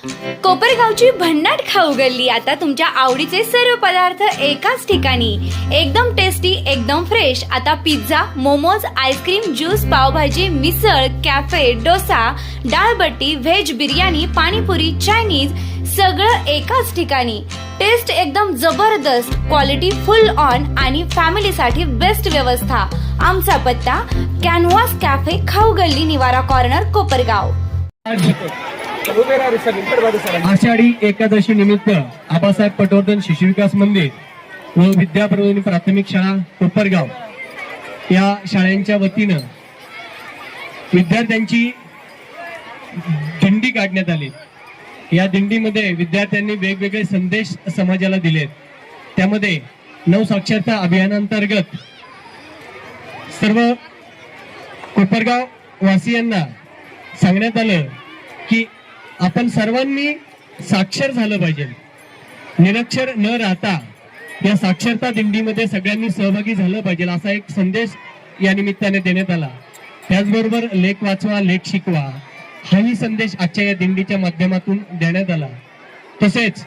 कोपरगावची भन्नाट खाऊ गल्ली आता तुमच्या आवडीचे सर्व पदार्थ एकाच ठिकाणी, एकदम टेस्टी, एकदम फ्रेश। आता pizza, momos, ice cream, juice, pav bhaji, misal, cafe, dosa, dal baati, veg biryani, panipuri, Chinese सगळं एकाच ठिकाणी। टेस्ट एकदम जबरदस्त, क्वालिटी फुल ऑन आणि फॅमिलीसाठी बेस्ट व्यवस्था। आमचा पत्ता कॅनव्हास कॅफे, खाऊ गल्ली, निवारा कॉर्नर, कोपरगाव। आषाढी एकादशी निमित्त आबासाहेब पटवर्धन शिशु विकास मंदिर व विद्याप्रबोधिनी प्राथमिक शाळा कोपरगाव या शाळांच्या वतीनं विद्यार्थ्यांची दिंडी काढण्यात आली। या दिंडीमध्ये विद्यार्थ्यांनी वेगवेगळे संदेश समाजाला दिलेत। त्यामध्ये नवसाक्षरता अभियानांतर्गत सर्व कोपरगाव वासियांना सांगण्यात आलं की आपण सर्वांनी साक्षर झालं पाहिजे, निरक्षर न राहता या साक्षरता दिंडीमध्ये सगळ्यांनी सहभागी झालं पाहिजे, असा एक संदेश या निमित्ताने देण्यात आला। त्याचबरोबर लेख वाचवा, लेख शिकवा हाही संदेश आजच्या या दिंडीच्या माध्यमातून देण्यात आला। तसेच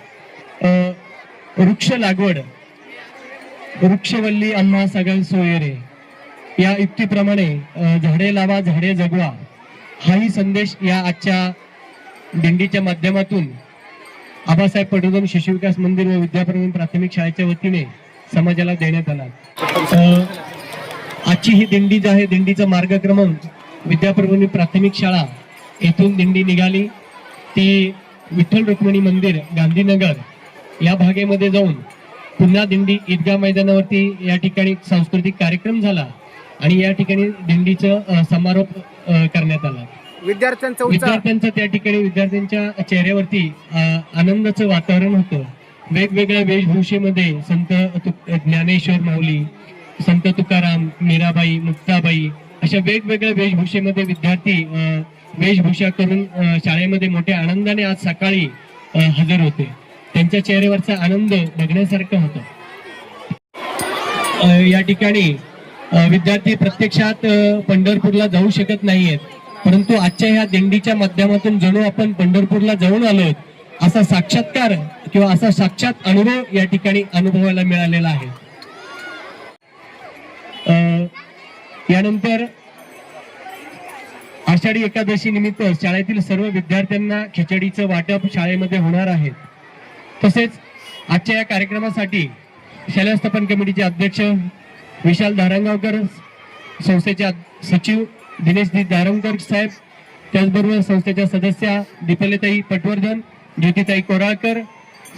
वृक्ष लागवड, वृक्षवल्ली आम्हा सगळं सोयरे या युक्तीप्रमाणे झाडे लावा, झाडे जगवा हाही संदेश या आजच्या दिंडीच्या माध्यमातून आबासाहेब पटवर्धन शिशु विकास मंदिर व विद्याप्रबोधिनी प्राथमिक शाळेच्या वतीने समाजाला देण्यात आला। आजची ही दिंडी जी आहे, दिंडीचा मार्गक्रमण विद्याप्रबोधिनी प्राथमिक शाळा येथून दिंडी निघाली। ती विठ्ठल रुक्मिणी मंदिर गांधीनगर या भागेमध्ये जाऊन पुन्हा दिंडी ईदगाह मैदानावरती या ठिकाणी सांस्कृतिक कार्यक्रम झाला आणि या ठिकाणी दिंडीचं समारोप करण्यात आला। विद्यार्थ्यांचं त्या ठिकाणी विद्यार्थ्यांच्या चेहऱ्यावरती आनंदाचं वातावरण होतं। वेगवेगळ्या वेशभूषेमध्ये संत ज्ञानेश्वर माऊली, संत तुकाराम, मीराबाई, मुक्ताबाई अशा वेगवेगळ्या वेशभूषेमध्ये विद्यार्थी वेशभूषा करून शाळेमध्ये मोठ्या आनंदाने आज सकाळी हजर होते। त्यांच्या चेहऱ्यावरचा आनंद बघण्यासारखं होता। या ठिकाणी विद्यार्थी प्रत्यक्षात पंढरपूरला जाऊ शकत नाहीयेत, परंतु आजच्या ह्या दिंडीच्या माध्यमातून जणू आपण पंढरपूरला जाऊन आलो असा साक्षात्कार किंवा असा साक्षात अनुभव या ठिकाणी अनुभवायला मिळालेला आहे। यानंतर आषाढी एकादशी निमित्त शाळेतील सर्व विद्यार्थ्यांना खिचडीचं वाटप शाळेमध्ये होणार आहे। तसेच आजच्या या कार्यक्रमासाठी शालेय स्थापन कमिटीचे अध्यक्ष विशाल धारणगावकर, संस्थेचे सचिव दिनेशजी धारणकर साहेब, त्याचबरोबर संस्थेच्या सदस्या दीपलेताई पटवर्धन, ज्योतिताई कोराळकर,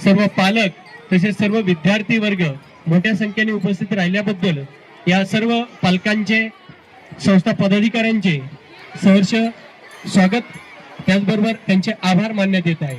सर्व पालक तसेच सर्व विद्यार्थी वर्ग मोठ्या संख्येने उपस्थित राहिल्याबद्दल या सर्व पालकांचे, संस्था पदाधिकाऱ्यांचे सहर्ष स्वागत, त्याचबरोबर त्यांचे आभार मानण्यात येत आहे।